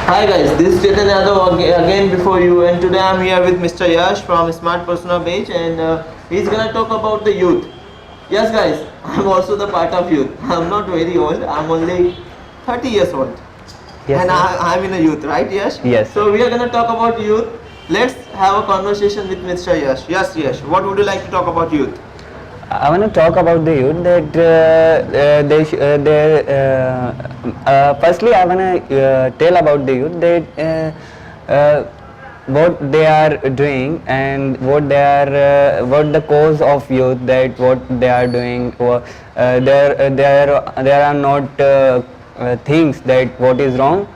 Hi guys, this is Chetan Yadav again before you, and today I'm here with Mr. Yash from Smart Persona page, and he's gonna talk about the youth. Yes guys, I'm also the part of youth. I'm not very old, I'm only 30 years old. Yes, And sir. I'm in a youth, right Yash? Yes. So we are gonna talk about youth. Let's have a conversation with Mr. Yash. Yes Yash, what would you like to talk about youth? I want to talk about the youth that firstly I want to tell about the youth that what they are doing and what the cause of youth, that what they are doing. There are not things that what is wrong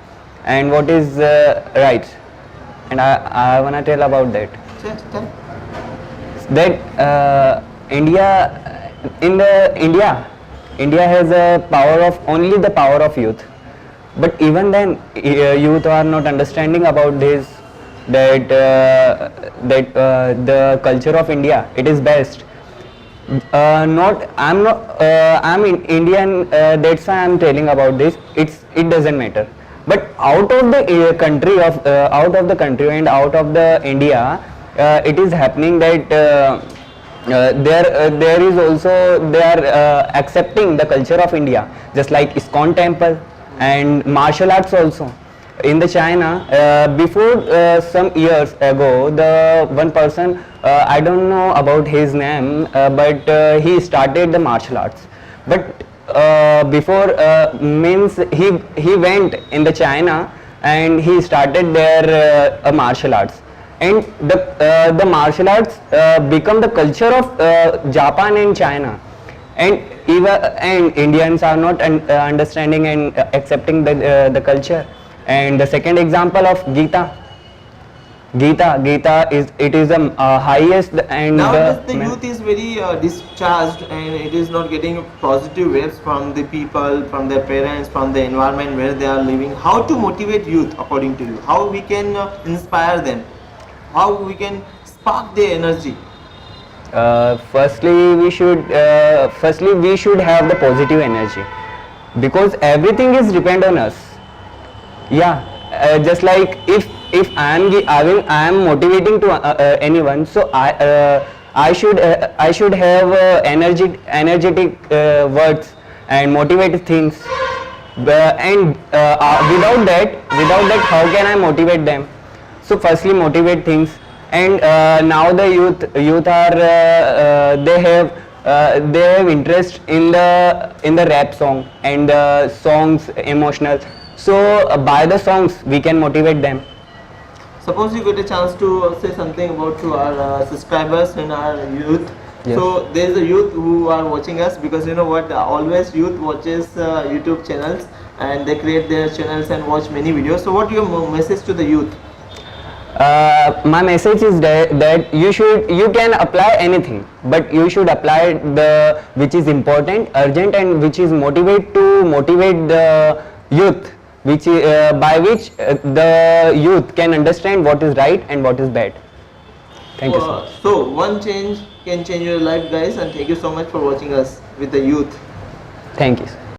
and what is right, and I want to tell about that. Tell. That India, in the India has a power of only the power of youth, but even then youth are not understanding about this, that the culture of India, it is best. Not I'm in Indian, that's why I'm telling about this. It doesn't matter, but out of the country of out of the country and out of the India, it is happening that there is also they are accepting the culture of India, just like ISKCON temple and martial arts also. In the China, before some years ago, the one person, I don't know about his name, but he started the martial arts. But before means he went in the China and he started their martial arts, and the martial arts become the culture of Japan and China, and even and Indians are not understanding and accepting the culture. And the second example of Gita is, it is the highest and Nowadays the youth is very discharged, and it is not getting positive waves from the people, from their parents, from the environment where they are living. How to motivate youth according to you? How we can inspire them? How we can spark their energy? Firstly we should have the positive energy, because everything is depend on us. Yeah, just like if I am motivating to anyone, so I should have energetic words and motivate things. And without that, how can I motivate them? So firstly motivate things. And now the youth are they have interest in the rap song and the songs emotional. So by the songs we can motivate them. Suppose you get a chance to say something about to our subscribers and our youth. Yes. So there is a youth who are watching us, because you know what, always youth watches YouTube channels, and they create their channels and watch many videos. So what your message to the youth? My message is that you can apply anything, but you should apply the which is important, urgent, and which is motivate the youth, which by which the youth can understand what is right and what is bad. Thank you so much. So one change can change your life guys, and thank you so much for watching us with the youth. Thank you, sir.